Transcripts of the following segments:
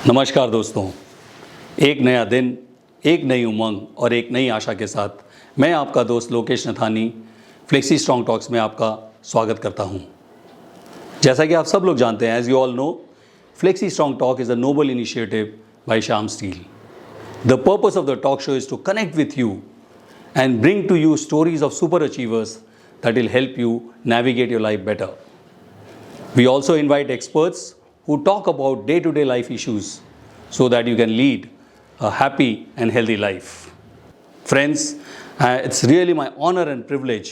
नमस्कार दोस्तों। एक नया दिन, एक नई उमंग और एक नई आशा के साथ मैं आपका दोस्त Lokesh Nathani flexi strong talks में आपका स्वागत करता हूं। जैसा कि आप सब लोग जानते हैं, as you all know, flexi strong talk is a noble initiative by Shyam steel. The purpose of the talk show is to connect with you and bring to you stories of super achievers that will help you navigate your life better. We also invite experts who talk about day-to-day life issues so that you can lead a happy and healthy life. Friends, it's really my honor and privilege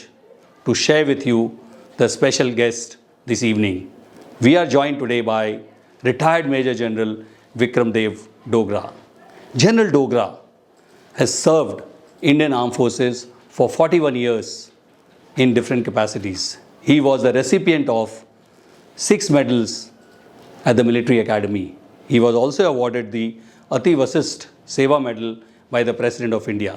to share with you the special guest this evening. We are joined today by retired Major General Vikram Dev Dogra. General Dogra has served Indian Armed Forces for 41 years in different capacities. He was the recipient of 6 medals at the Military Academy. He was also awarded the Ati Vasist Seva Medal by the President of India.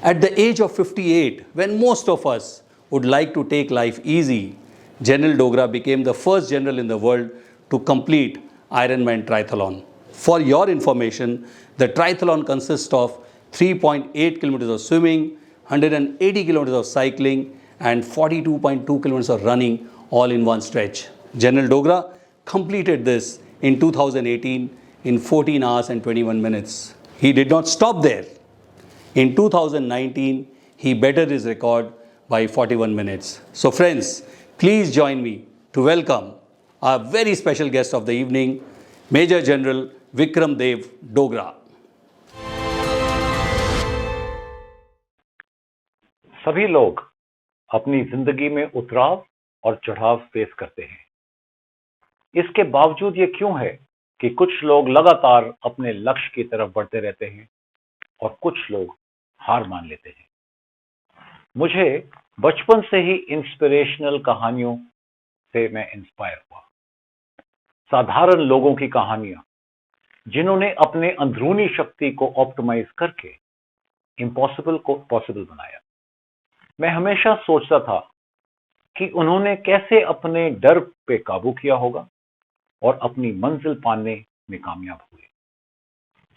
At the age of 58, when most of us would like to take life easy, General Dogra became the first general in the world to complete Ironman triathlon. For your information, the triathlon consists of 3.8 kilometers of swimming, 180 kilometers of cycling, and 42.2 kilometers of running all in one stretch. General Dogra completed this in 2018 in 14 hours and 21 minutes. He did not stop there. In 2019, he bettered his record by 41 minutes. So friends, please join me to welcome our very special guest of the evening, Major General Vikram Dev Dogra. सभी लोग अपनी जिंदगी में उतराव और चढ़ाव face करते हैं। इसके बावजूद ये क्यों है कि कुछ लोग लगातार अपने लक्ष्य की तरफ बढ़ते रहते हैं और कुछ लोग हार मान लेते हैं। मुझे बचपन से ही इंस्पिरेशनल कहानियों से मैं इंस्पायर हुआ। साधारण लोगों की कहानियां जिन्होंने अपने अंदरूनी शक्ति को ऑप्टिमाइज करके इम्पॉसिबल को पॉसिबल बनाया। मैं हमेशा सोचता था कि उन्होंने कैसे अपने डर पे काबू किया होगा और अपनी मंजिल पाने में कामयाब हुए।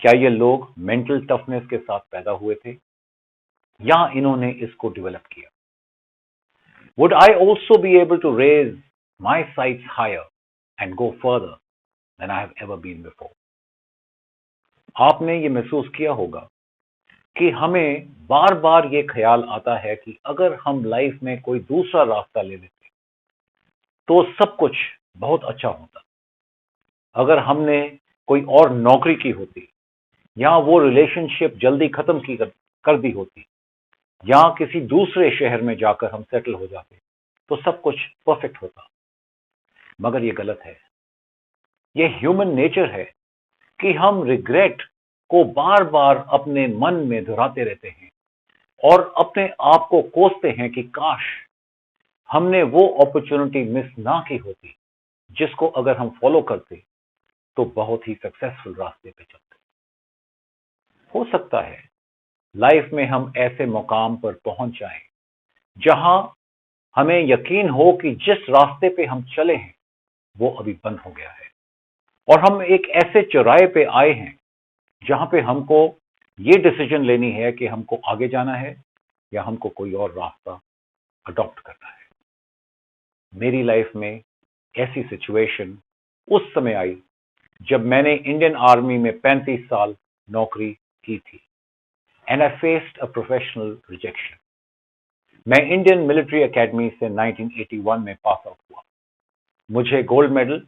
क्या ये लोग मेंटल टफनेस के साथ पैदा हुए थे या इन्होंने इसको डेवलप किया? Would I also be able to raise my sights higher and go further than I have ever been before? आपने ये महसूस किया होगा कि हमें बार बार ये ख्याल आता है कि अगर हम लाइफ में कोई दूसरा रास्ता ले लेते तो सब कुछ बहुत अच्छा होता। अगर हमने कोई और नौकरी की होती या वो रिलेशनशिप जल्दी खत्म कर दी होती या किसी दूसरे शहर में जाकर हम सेटल हो जाते तो सब कुछ परफेक्ट होता। मगर ये गलत है। ये ह्यूमन नेचर है कि हम रिग्रेट को बार बार अपने मन में दोहराते रहते हैं और अपने आप को कोसते हैं कि काश हमने वो अपॉर्चुनिटी मिस ना की होती जिसको अगर हम फॉलो करते तो बहुत ही सक्सेसफुल रास्ते पे चलते। हो सकता है लाइफ में हम ऐसे मुकाम पर पहुंच जाएं जहां हमें यकीन हो कि जिस रास्ते पे हम चले हैं वो अभी बंद हो गया है और हम एक ऐसे चौराहे पे आए हैं जहां पे हमको ये डिसीजन लेनी है कि हमको आगे जाना है या हमको कोई और रास्ता अडॉप्ट करना है। मेरी लाइफ में ऐसी सिचुएशन उस समय आई जब मैंने इंडियन आर्मी में 35 साल नौकरी की थी and I faced a professional rejection. मैं इंडियन मिलिट्री एकेडमी से 1981 में पास आउट हुआ। मुझे gold medal,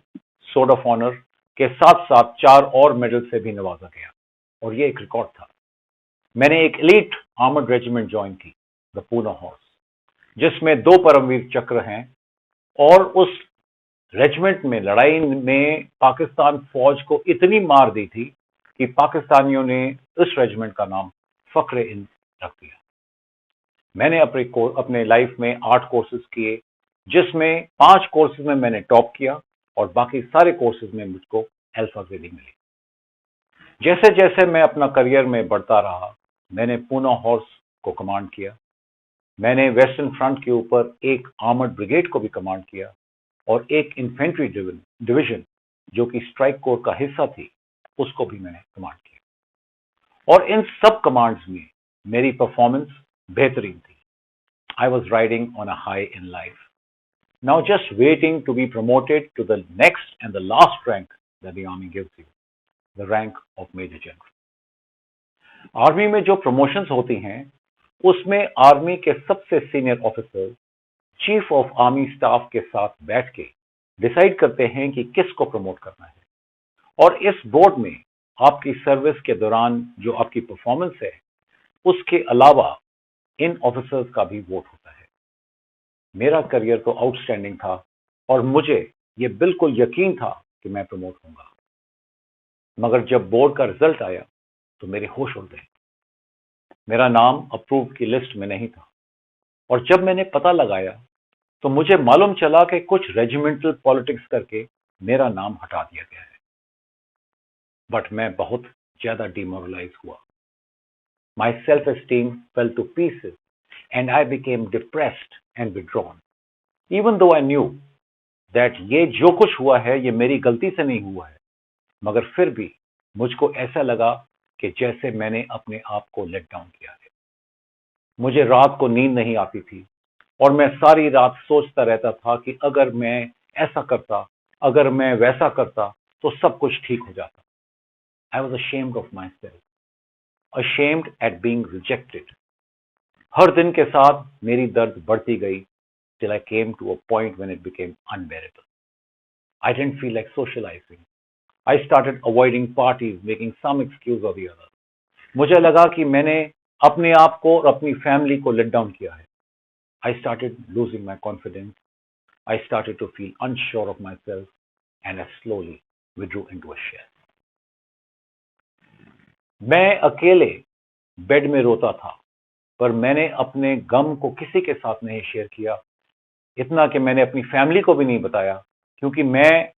sword of honour के साथ साथ 4 और मेडल से भी नवाजा गया और ये एक रिकॉर्ड था। मैंने एक एलीट आर्मर्ड रेजिमेंट ज्वाइन की, द पूना हॉर्स, जिसमें 2 परमवीर चक्र हैं और उस रेजिमेंट में लड़ाई में पाकिस्तान फौज को इतनी मार दी थी कि पाकिस्तानियों ने इस रेजिमेंट का नाम फख्र इंद रख दिया। मैंने अपने लाइफ में 8 कोर्सेज किए जिसमें 5 कोर्सेज में मैंने टॉप किया और बाकी सारे कोर्सेज में मुझको अल्फा ग्रेडिंग मिली। जैसे जैसे मैं अपना करियर में बढ़ता रहा मैंने पूना हॉर्स को कमांड किया। मैंने वेस्टर्न फ्रंट के ऊपर एक आर्मर्ड ब्रिगेड को भी कमांड किया और एक इन्फेंट्री डिवीजन जो कि स्ट्राइक कोर का हिस्सा थी उसको भी मैंने कमांड किया और इन सब कमांड्स में मेरी परफॉर्मेंस बेहतरीन थी. I was riding on a high in life. Now just waiting to be promoted to the next and the last rank that the army gives you, the rank of Major General. Army में जो promotions होती हैं उसमें army के सबसे senior officer chief of army staff के साथ बैठ के डिसाइड करते हैं कि किसको प्रमोट करना है और इस बोर्ड में आपकी सर्विस के दौरान जो आपकी परफॉर्मेंस है उसके अलावा इन ऑफिसर्स का भी वोट होता है. मेरा करियर तो आउटस्टैंडिंग था और मुझे ये बिल्कुल यकीन था कि मैं प्रमोट होऊंगा. मगर जब बोर्ड का रिजल्ट आया तो मेरे होश उड़ गए. मेरा नाम अप्रूव की लिस्ट में नहीं था और जब मैंने पता लगाया तो मुझे मालूम चला कि कुछ रेजिमेंटल पॉलिटिक्स करके मेरा नाम हटा दिया गया है. बट मैं बहुत ज्यादा डिमोरलाइज हुआ. My self-esteem fell to pieces and I became depressed and withdrawn. Even though I knew that ये जो कुछ हुआ है ये मेरी गलती से नहीं हुआ है, मगर फिर भी मुझको ऐसा लगा कि जैसे मैंने अपने आप को लेट डाउन किया है. मुझे रात को नींद नहीं आती थी और मैं सारी रात सोचता रहता था कि अगर मैं ऐसा करता, अगर मैं वैसा करता तो सब कुछ ठीक हो जाता. I was ashamed of myself. Ashamed at being rejected. हर दिन के साथ मेरी दर्द बढ़ती गई till I came to a point when it became unbearable. I didn't feel like socializing. I started avoiding parties, making some excuse or the other. मुझे लगा कि मैंने अपने आप को और अपनी फैमिली को लेट डाउन किया है. I started losing my confidence. I started to feel unsure of myself and I slowly withdrew into a shell. मैं अकेले बेड में रोता था पर मैंने अपने गम को किसी के साथ नहीं शेयर किया. इतना कि मैंने अपनी फैमिली को भी नहीं बताया क्योंकि मैं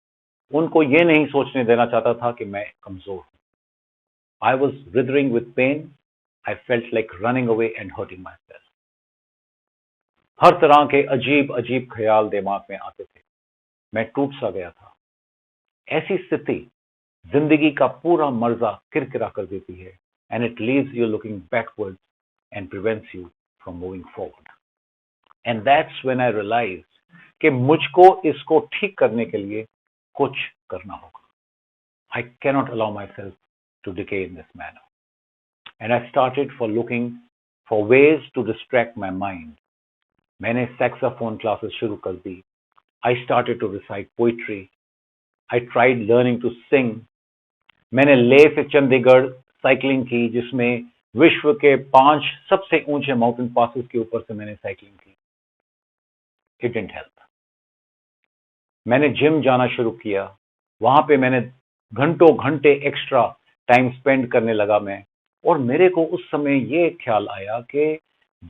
उनको ये नहीं सोचने देना चाहता था कि मैं कमजोर हूं. I was writhing with pain. I felt like running away and hurting myself. हर तरह के अजीब अजीब ख्याल दिमाग में आते थे. मैं टूट सा गया था. ऐसी स्थिति जिंदगी का पूरा मर्जा किरकिरा कर देती है and it leaves you looking backwards and prevents you from moving forward. And that's when I realized कि मुझको इसको ठीक करने के लिए कुछ करना होगा. I cannot allow myself to decay in this manner. And I started for looking for ways to distract my mind. मैंने saxophone classes शुरू कर दी. I started to recite poetry. I tried learning to sing. मैंने लेह से Chandigarh cycling की जिसमें विश्व के 5 सबसे ऊंचे माउंटेन पासेस के ऊपर से मैंने साइकिलिंग की. It didn't help. मैंने जिम जाना शुरू किया. वहां पे मैंने घंटों घंटे एक्स्ट्रा टाइम स्पेंड करने लगा मैं और मेरे को उस समय ये ख्याल आया कि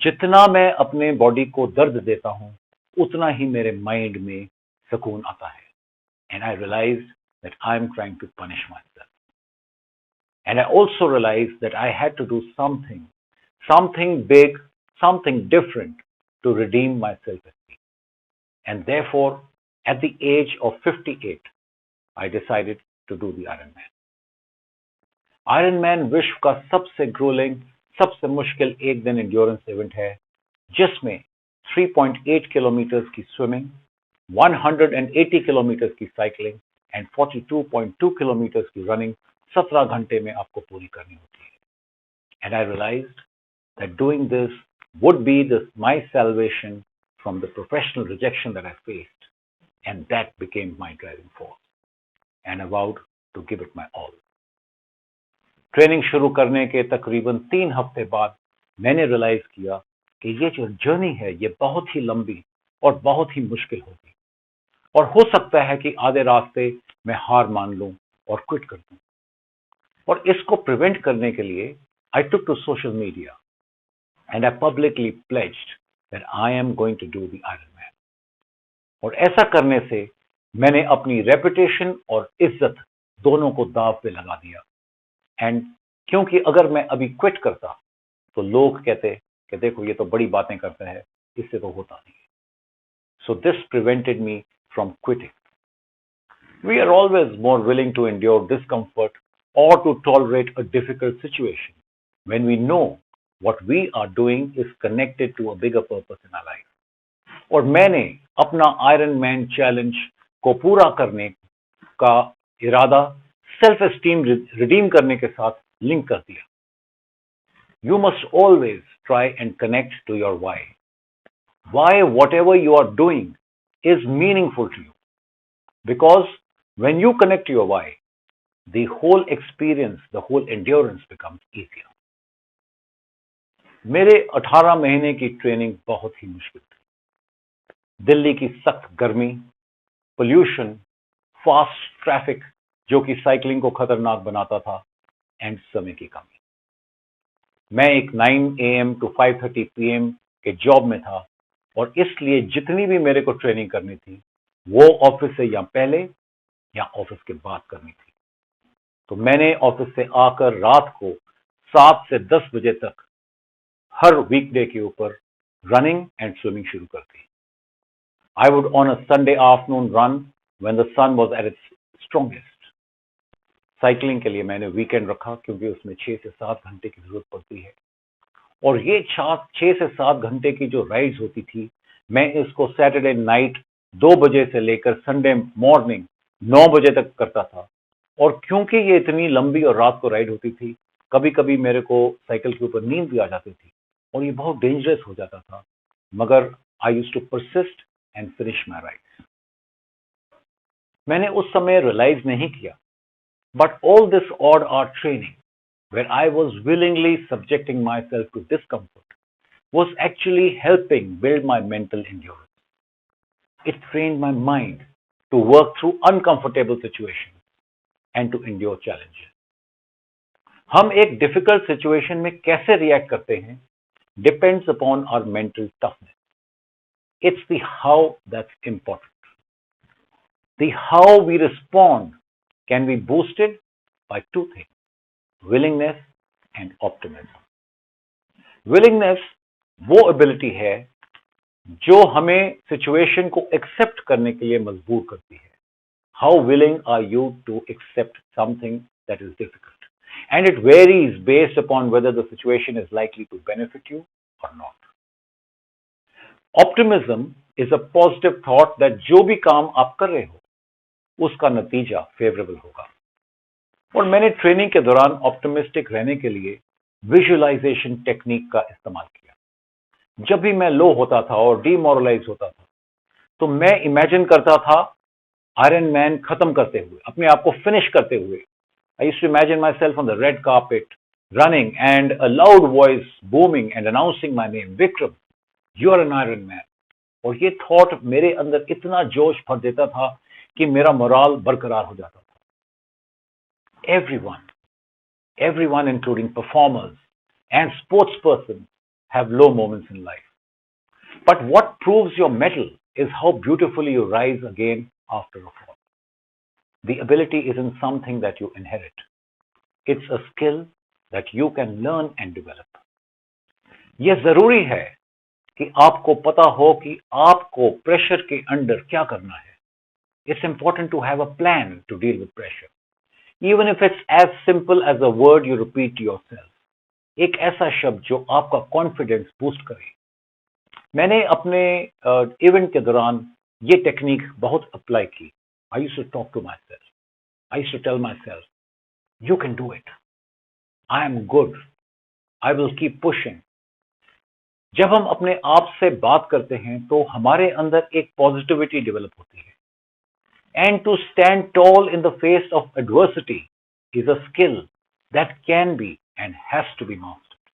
जितना मैं अपने बॉडी को दर्द देता हूं उतना ही मेरे माइंड में सुकून आता है. And I realized that I am trying to punish myself. And I also realized that I had to do something big, something different to redeem my self-esteem. And therefore, at the age of 58, I decided to do the Ironman. Ironman विश्व का सबसे gruelling, सबसे मुश्किल एक दिन endurance event है जिसमें 3.8 kilometre की स्विमिंग, 180 किलोमीटर की साइकिलिंग एंड 42.2 किलोमीटर की रनिंग 17 घंटे में आपको पूरी करनी होती है. And I realized that doing this would be my salvation from the professional rejection that I faced, and that became my driving force. And I vowed to give it my all. Training शुरू करने के तकरीबन 3 हफ्ते बाद मैंने realise किया कि ये जो जर्नी है ये बहुत ही लंबी और बहुत ही मुश्किल होगी और हो सकता है कि आधे रास्ते मैं हार मान लूं और क्विट कर दूं. और इसको प्रिवेंट करने के लिए I took to social media and I publicly pledged that I am going to do the Ironman. और ऐसा करने से मैंने अपनी रेपुटेशन और इज्जत दोनों को दांव पे लगा दिया. एंड क्योंकि अगर मैं अभी क्विट करता तो लोग कहते कि देखो ये तो बड़ी बातें करता है, इससे तो होता नहीं. So this prevented me from quitting. We are always more willing to endure discomfort or to tolerate a difficult situation when we know what we are doing is connected to a bigger purpose in our life. और मैंने अपना iron man challenge को पूरा करने का इरादा self esteem redeem करने के साथ लिंक कर दिया. You must always try and connect to your why. Why whatever you are doing is meaningful to you. Because when you connect to your why, the whole experience, the whole endurance becomes easier. मेरे 18 महीने की training बहुत ही मुश्किल थी. दिल्ली की सख्त गर्मी, pollution, fast traffic जो कि साइकिलिंग को खतरनाक बनाता था, एंड समय की कमी. मैं एक 9 AM to 5:30 PM के जॉब में था और इसलिए जितनी भी मेरे को ट्रेनिंग करनी थी वो ऑफिस से या पहले या ऑफिस के बाद करनी थी. तो मैंने ऑफिस से आकर रात को 7 से 10 बजे तक हर वीकडे के ऊपर रनिंग एंड स्विमिंग शुरू कर दी. I would on a Sunday afternoon run when the sun was at its strongest. Cycling के लिए मैंने वीकेंड रखा क्योंकि उसमें 6 से 7 घंटे की जरूरत पड़ती है. और ये 6 से 7 घंटे की जो राइड्स होती थी, मैं इसको सैटरडे नाइट 2 बजे से लेकर संडे मॉर्निंग 9 बजे तक करता था. और क्योंकि ये इतनी लंबी और रात को राइड होती थी, कभी कभी मेरे को साइकिल के ऊपर नींद भी आ जाती थी और ये बहुत डेंजरस हो जाता था. मगर I used to persist and finish my rides. मैंने उस समय रियलाइज नहीं किया, but all this odd hour training where I was willingly subjecting myself to discomfort was actually helping build my mental endurance. It trained my mind to work through uncomfortable situations and to endure challenges. हम एक difficult situation में कैसे react करते हैं depends upon our mental toughness. It's the how that's important. The how we respond can be boosted by two things: willingness and optimism. Willingness वो ability है जो हमें situation को accept करने के लिए मजबूर करती है. How willing are you to accept something that is difficult? And it varies based upon whether the situation is likely to benefit you or not. Optimism is a positive thought that जो भी काम आप कर रहे हो उसका नतीजा favourable होगा. और मैंने ट्रेनिंग के दौरान ऑप्टिमिस्टिक रहने के लिए विजुअलाइजेशन टेक्निक का इस्तेमाल किया. जब भी मैं लो होता था और डीमोरलाइज होता था तो मैं इमेजिन करता था आयरन मैन खत्म करते हुए, अपने आप को फिनिश करते हुए. I used to imagine myself on the red carpet running and a loud voice booming and announcing my name, Vikram, you are an iron man. और ये थॉट मेरे अंदर इतना जोश भर देता था कि मेरा मोराल बरकरार हो जाता था. Everyone including performers and sports persons have low moments in life. But what proves your mettle is how beautifully you rise again after a fall. The ability isn't something that you inherit. It's a skill that you can learn and develop. यह जरूरी है कि आपको पता हो कि आपको pressure के अंडर क्या करना है. It's important to have a plan to deal with pressure. Even if it's as simple as a word you repeat to yourself. एक ऐसा शब्द जो आपका कॉन्फिडेंस बूस्ट करे. मैंने अपने इवेंट के दौरान ये टेक्निक बहुत अप्लाई की. I used to talk to myself. I used to tell myself, you can do it, I am good, I will keep pushing. जब हम अपने आप से बात करते हैं तो हमारे अंदर एक पॉजिटिविटी डेवलप होती है. And to stand tall in the face of adversity is a skill that can be and has to be mastered.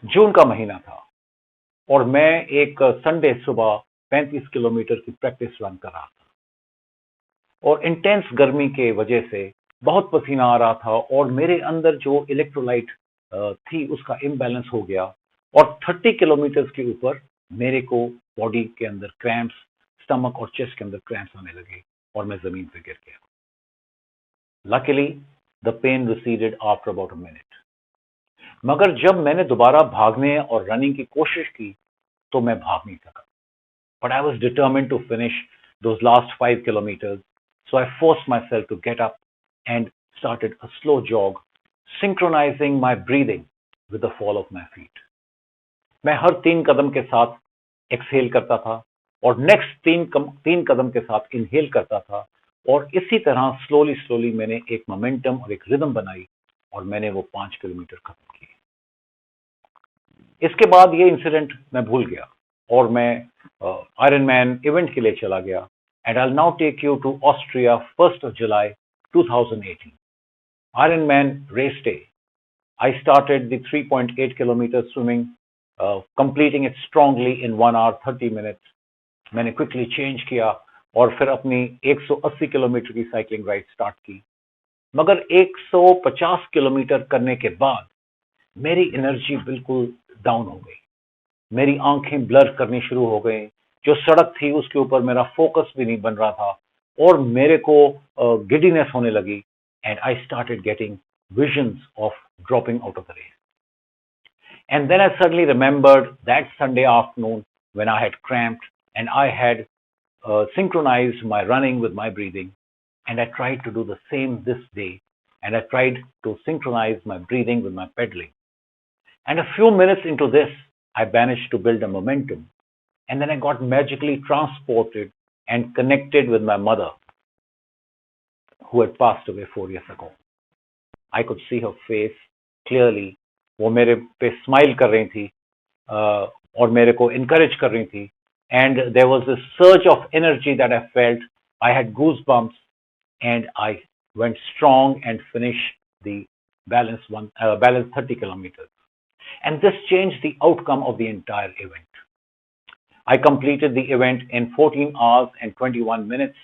जून का महीना था और मैं एक संडे सुबह 35 किलोमीटर की प्रैक्टिस रन कर रहा था. और इंटेंस गर्मी के वजह से बहुत पसीना आ रहा था और मेरे अंदर जो इलेक्ट्रोलाइट थी उसका इम्बैलेंस हो गया और 30 किलोमीटर के ऊपर मेरे को बॉडी के अंदर क्रैम्प्स, स्टमक और चेस्ट के अंदर क्रैम्प्स आने लगे और मैं जमीन पे गिर गया. Luckily the pain receded after about a minute. मगर जब मैंने दोबारा भागने और रनिंग की कोशिश की तो मैं भाग नहीं सका. But I was determined to finish those last 5 kilometres, so I forced myself to get up and started a slow jog, synchronizing my breathing with the fall of my feet. मैं हर 3 कदम के साथ exhale करता था और next तीन कदम के साथ inhale करता था, और इसी तरह स्लोली स्लोली मैंने एक मोमेंटम और एक रिदम बनाई और मैंने वो 5 किलोमीटर खत्म किए। इसके बाद ये इंसिडेंट मैं भूल गया और मैं आयरन मैन इवेंट के लिए चला गया। And I now take you to Austria 1st of July 2018, Iron Man race day. I started the 3.8 kilometer swimming, completing it strongly in 1 hour 30 minutes. मैंने क्विकली चेंज किया और फिर अपनी 180 किलोमीटर की साइकिलिंग राइड स्टार्ट की। मगर 150 kilometre करने के बाद मेरी एनर्जी बिल्कुल डाउन हो गई, मेरी आंखें ब्लर करनी शुरू हो गई, जो सड़क थी उसके ऊपर मेरा फोकस भी नहीं बन रहा था और मेरे को गिडीनेस होने लगी। And I started getting visions of dropping out of the race. And then I suddenly remembered that Sunday afternoon when I had cramped and I had synchronized my running with my breathing, and I tried to do the same this day, and I tried to synchronize my breathing with my pedaling. And a few minutes into this, I managed to build a momentum, and then I got magically transported and connected with my mother, who had passed away 4 years ago. I could see her face clearly. वो मेरे पे smile कर रही थी और मेरे को encourage कर रही थी, and there was this surge of energy that I felt. I had goose bumps and I went strong and finish the balance 30 kilometers, and this changed the outcome of the entire event. I completed the event in 14 hours and 21 minutes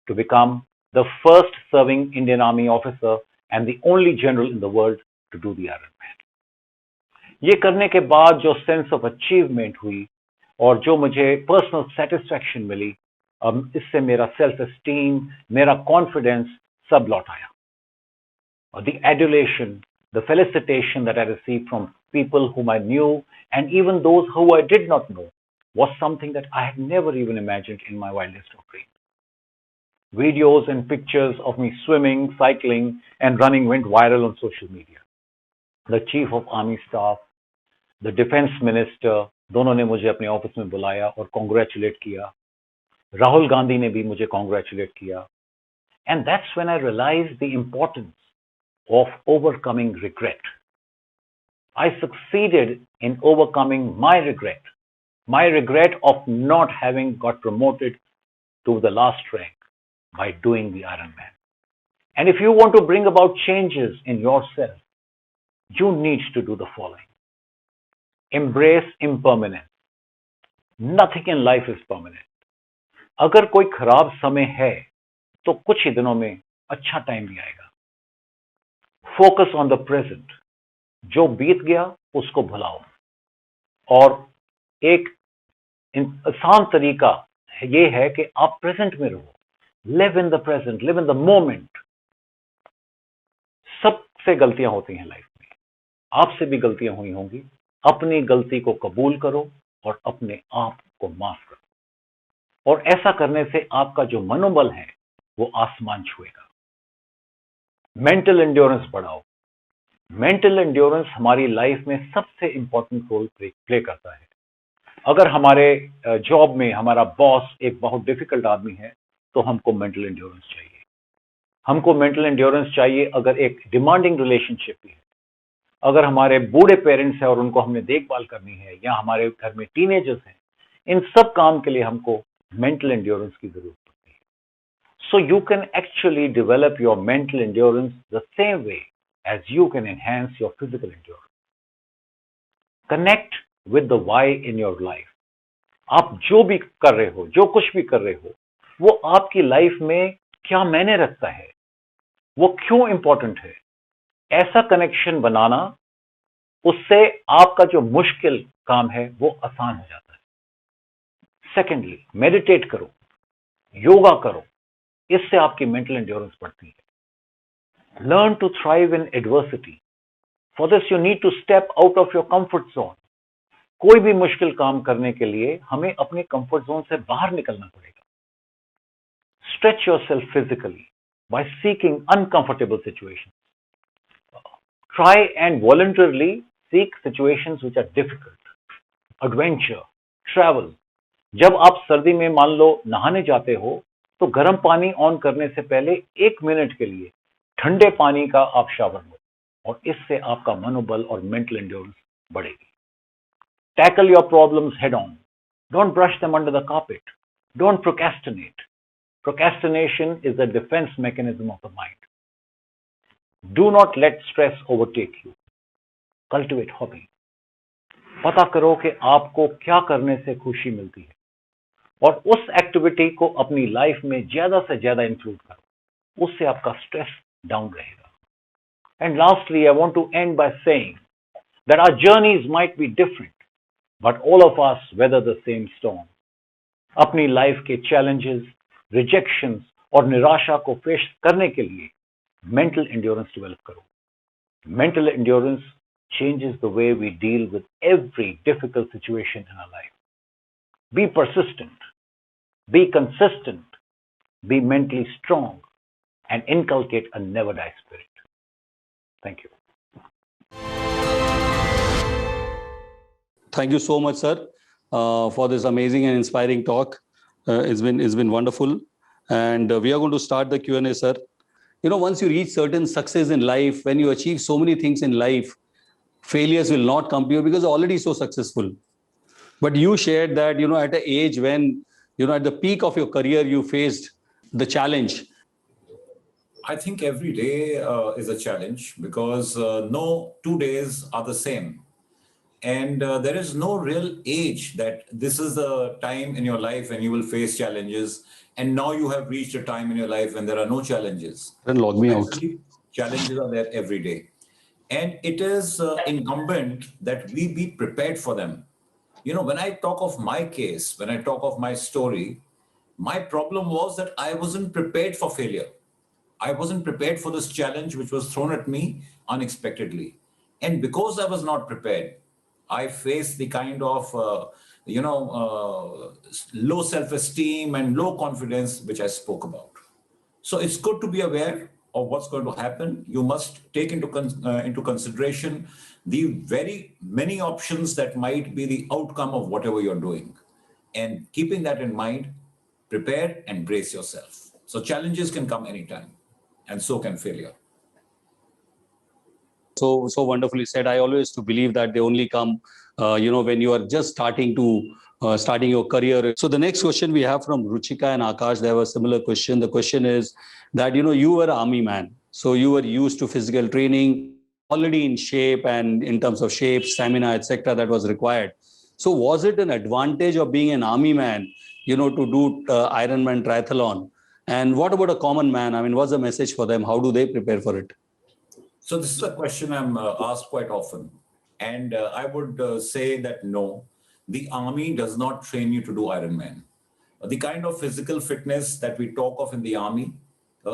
to become the first serving Indian Army officer and the only general in the world to do the Ironman. ये करने के बाद जो sense of achievement हुई और जो मुझे personal satisfaction मिली, इससे मेरा सेल्फ एस्टीम, मेरा कॉन्फिडेंस सब लौट आया। और the adulation, the felicitation that I received from people whom I knew and even those who I did not know was something that I had never even imagined in my wildest of dreams. Videos and pictures of me swimming, cycling and running went viral on social media. The Chief of Army Staff, the defence minister, दोनों ने मुझे अपने office में बुलाया और congratulate किया। राहुल गांधी ने भी मुझे कॉन्ग्रेचुलेट किया। And that's when I realised the importance of overcoming regret. I succeeded in overcoming my regret of not having got promoted to the last rank by doing the Ironman. And if you want to bring about changes in yourself, you need to do the following. Embrace impermanence. Nothing in life is permanent. अगर कोई खराब समय है तो कुछ ही दिनों में अच्छा टाइम भी आएगा. Focus on the present. जो बीत गया उसको भुलाओ. और एक आसान तरीका ये है कि आप प्रेजेंट में रहो. Live in the present, live in the moment. सबसे गलतियां होती हैं लाइफ में, आपसे भी गलतियां हुई होंगी. अपनी गलती को कबूल करो और अपने आप को माफ करो, और ऐसा करने से आपका जो मनोबल है वो आसमान छुएगा. मेंटल एंड्योरेंस बढ़ाओ. मेंटल एंड्योरेंस हमारी लाइफ में सबसे इंपॉर्टेंट रोल प्ले करता है. अगर हमारे जॉब में हमारा बॉस एक बहुत डिफिकल्ट आदमी है तो हमको मेंटल एंड्योरेंस चाहिए. हमको मेंटल एंड्योरेंस चाहिए अगर एक डिमांडिंग रिलेशनशिप भी है. अगर हमारे बूढ़े पेरेंट्स हैं और उनको हमने देखभाल करनी है, या हमारे घर में टीनेजर्स हैं, इन सब काम के लिए हमको मेंटल एंड्योरेंस की जरूरत पड़ती है. So you can actually develop your mental endurance the same way as you can enhance your physical endurance. Connect with the why in your life. आप जो भी कर रहे हो, जो कुछ भी कर रहे हो, वो आपकी लाइफ में क्या मायने रखता है, वो क्यों इंपॉर्टेंट है. ऐसा कनेक्शन बनाना, उससे आपका जो मुश्किल काम है वो आसान हो जाता है. सेकेंडली, मेडिटेट करो, योगा करो. इससे आपकी मेंटल एंड्योरेंस बढ़ती है. Learn to thrive in adversity. For this you need to step out of your comfort zone. कोई भी मुश्किल काम करने के लिए हमें अपने कंफर्ट जोन से बाहर निकलना पड़ेगा. Stretch yourself physically. by seeking uncomfortable situations. Try and voluntarily seek situations which are difficult. Adventure, travel. जब आप सर्दी में मान लो नहाने जाते हो तो गर्म पानी ऑन करने से पहले 1 मिनट के लिए ठंडे पानी का आप शावर लो और इससे आपका मनोबल और मेंटल एंड्योरेंस बढ़ेगी. Tackle your problems head on. Don't brush them under the carpet. Don't procrastinate. Procrastination is a defense mechanism of the mind. Do not let stress overtake you. Cultivate hobby. पता करो कि आपको क्या करने से खुशी मिलती है और उस एक्टिविटी को अपनी लाइफ में ज्यादा से ज्यादा इंक्लूड करो. उससे आपका स्ट्रेस डाउन रहेगा. And lastly I want to end by saying that our journeys might be different but all of us weather the same storm. अपनी लाइफ के चैलेंजेस, रिजेक्शंस और निराशा को फेस करने के लिए मेंटल एंड्योरेंस डेवलप करो. Mental endurance changes the way we deal with every difficult situation in our life. Be persistent, be consistent, be mentally strong, and inculcate a never die spirit. Thank you. Thank you so much, sir, for this amazing and inspiring talk. It's been wonderful, and we are going to start the Q&A, sir. Once you reach certain success in life, when you achieve so many things in life, failures will not come to you because you're already so successful. But you shared that, at an age when, at the peak of your career, you faced the challenge. I think every day is a challenge because no 2 days are the same. And there is no real age that this is the time in your life when you will face challenges. And now you have reached a time in your life when there are no challenges. Then log me out. Actually, challenges are there every day. And it is incumbent that we be prepared for them. When I talk of my case, when I talk of my story, my problem was that I wasn't prepared for failure. I wasn't prepared for this challenge which was thrown at me unexpectedly. And because I was not prepared, I faced the kind of, low self-esteem and low confidence which I spoke about. So it's good to be aware of what's going to happen. You must take into consideration the very many options that might be the outcome of whatever you're doing. And keeping that in mind, prepare and brace yourself. So challenges can come anytime, and so can failure. So wonderfully said. I always to believe that they only come, when you are just starting your career. So the next question we have from Ruchika and Akash, they have a similar question. The question is that, you were an army man. So you were used to physical training, already in shape and in terms of shape, stamina, etc. that was required. So was it an advantage of being an army man, to do Ironman triathlon? And what about a common man? I mean, what's the message for them? How do they prepare for it? So this is a question I'm asked quite often. And I would say that no, the army does not train you to do Ironman. The kind of physical fitness that we talk of in the army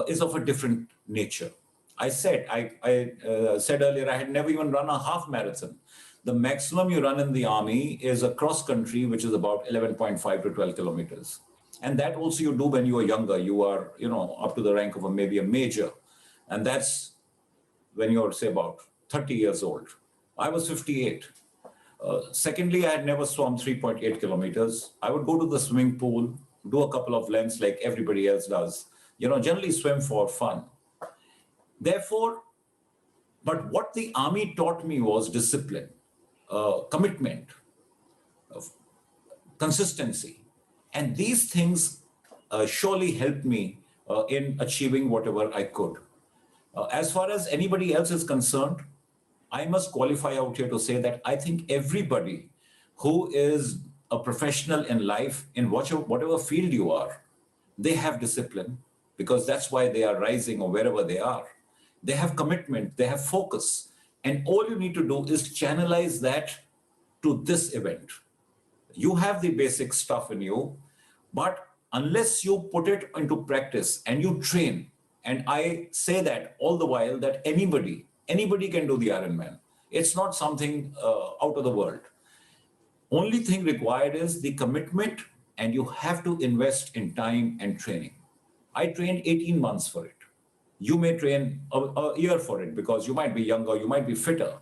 is of a different nature. I said earlier, I had never even run a half marathon. The maximum you run in the army is a cross country, which is about 11.5 to 12 kilometers. And that also you do when you are younger. You are, up to the rank of maybe a major. And that's when you're, say, about 30 years old. I was 58. Secondly, I had never swum 3.8 kilometers. I would go to the swimming pool, do a couple of lengths like everybody else does, generally swim for fun. Therefore, but what the army taught me was discipline, commitment, consistency. And these things surely helped me in achieving whatever I could. As far as anybody else is concerned, I must qualify out here to say that I think everybody who is a professional in life, in whatever field you are, they have discipline because that's why they are rising or wherever they are. They have commitment, they have focus. And all you need to do is channelize that to this event. You have the basic stuff in you, but unless you put it into practice and you train, and I say that all the while that anybody can do the Ironman. It's not something out of the world. Only thing required is the commitment, and you have to invest in time and training. I trained 18 months for it. You may train a year for it because you might be younger, you might be fitter.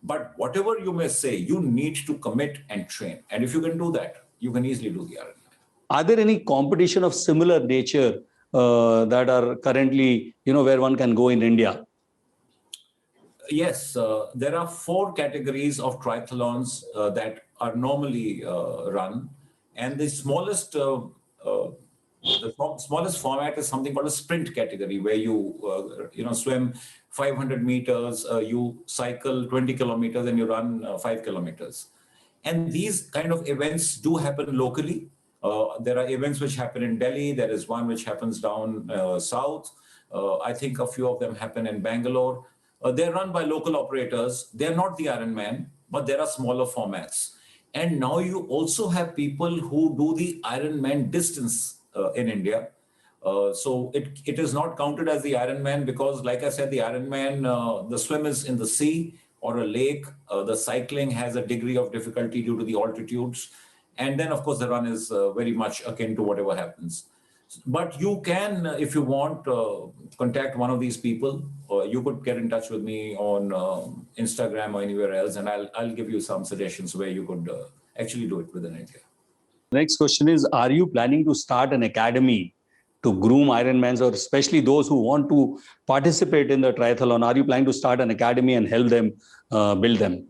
But whatever you may say, you need to commit and train. And if you can do that, you can easily do the Ironman. Are there any competition of similar nature that are currently, where one can go in India? Yes, there are 4 categories of triathlons that are normally run, and the smallest format is something called a sprint category, where you swim 500 meters, you cycle 20 kilometers, and you run 5 kilometers. And these kind of events do happen locally. There are events which happen in Delhi. There is one which happens down south. I think a few of them happen in Bangalore. They're run by local operators. They're not the Ironman, but there are smaller formats. And now you also have people who do the Ironman distance in India. So it is not counted as the Ironman because, like I said, the Ironman, the swim is in the sea or a lake. The cycling has a degree of difficulty due to the altitudes. And then, of course, the run is very much akin to whatever happens. But you can, if you want, contact one of these people. Or you could get in touch with me on Instagram or anywhere else, and I'll give you some suggestions where you could actually do it within India. Next question is, are you planning to start an academy to groom Ironmans, or especially those who want to participate in the triathlon? Are you planning to start an academy and help them build them?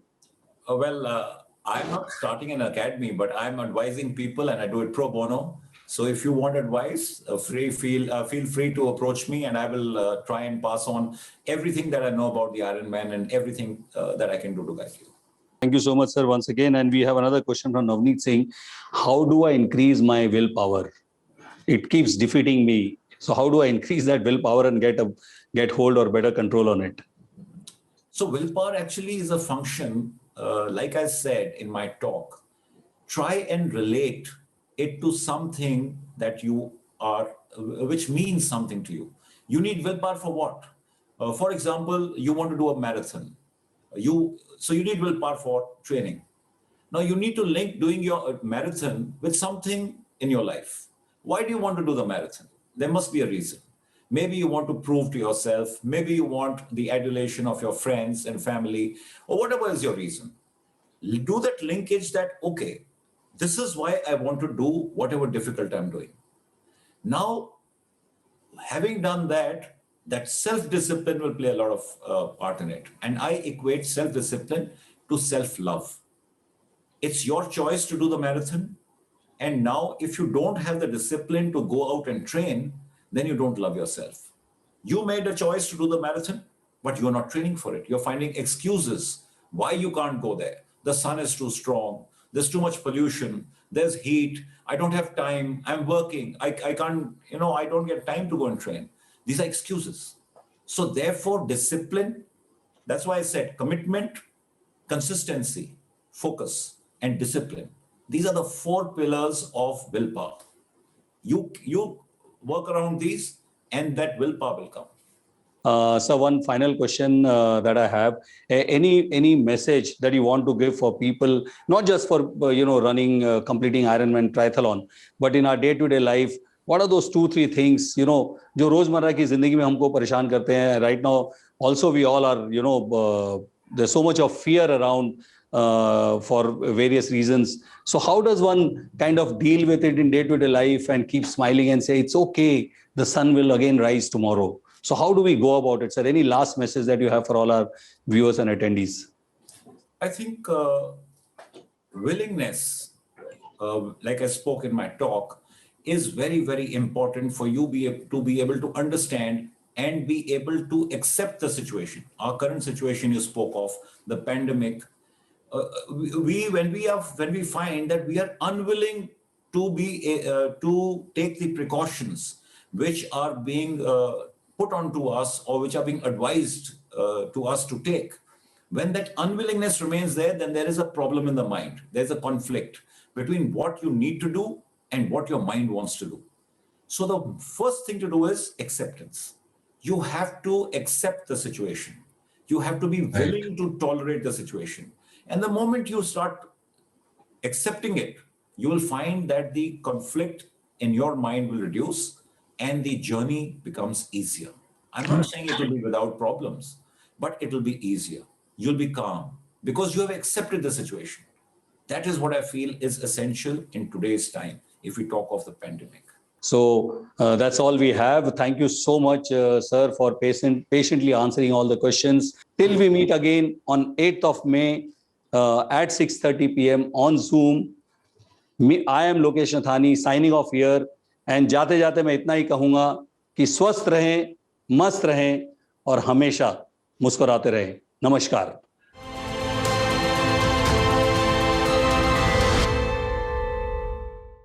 I'm not starting an academy, but I'm advising people, and I do it pro bono. So if you want advice, feel free to approach me, and I will try and pass on everything that I know about the Ironman and everything that I can do to guide you. Thank you so much, sir, once again. And we have another question from Navneet Singh. How do I increase my willpower? It keeps defeating me. So how do I increase that willpower and get hold or better control on it? So willpower actually is a function, like I said in my talk, try and relate it to something that you are, which means something to you. You need willpower for what? For example, you want to do a marathon. So you need willpower for training. Now you need to link doing your marathon with something in your life. Why do you want to do the marathon? There must be a reason. Maybe you want to prove to yourself, maybe you want the adulation of your friends and family, or whatever is your reason. Do that linkage that, okay, this is why I want to do whatever difficult I'm doing. Now, having done that, that self-discipline will play a lot of part in it. And I equate self-discipline to self-love. It's your choice to do the marathon. And now, if you don't have the discipline to go out and train, then you don't love yourself. You made a choice to do the marathon, but you're not training for it. You're finding excuses why you can't go there. The sun is too strong. There's too much pollution. There's heat. I don't have time. I'm working. I can't, I don't get time to go and train. These are excuses. So therefore, discipline, that's why I said commitment, consistency, focus, and discipline. These are the 4 pillars of willpower. You work around these, and that willpower will come. So one final question that I have: any message that you want to give for people, not just for running, completing Ironman triathlon, but in our day-to-day life? What are those 2-3 things जो रोजमर्रा की जिंदगी में हमको परेशान करते हैं? Right now, also we all are there's so much of fear around for various reasons. So how does one kind of deal with it in day-to-day life and keep smiling and say it's okay, the sun will again rise tomorrow? So how do we go about it, sir? Any last message that you have for all our viewers and attendees? I think willingness, like I spoke in my talk, is very, very important for you to be able to understand and be able to accept the situation. Our current situation you spoke of, the pandemic. When we find that we are unwilling to take the precautions which are being put onto us or which are being advised to us to take, when that unwillingness remains there, then there is a problem in the mind. There's a conflict between what you need to do and what your mind wants to do. So the first thing to do is acceptance. You have to accept the situation. You have to be willing to tolerate the situation. And the moment you start accepting it, you will find that the conflict in your mind will reduce and the journey becomes easier. I'm not saying it will be without problems, but it will be easier. You'll be calm because you have accepted the situation. That is what I feel is essential in today's time if we talk of the pandemic. So that's all we have. Thank you so much, sir, for patiently answering all the questions. Till we meet again on 8th of May at 6:30 p.m. on Zoom. I am Lokesh Nathani signing off here. And जाते जाते मैं इतना ही कहूँगा कि स्वस्थ रहें, मस्त रहें और हमेशा मुस्कुराते रहें. नमस्कार.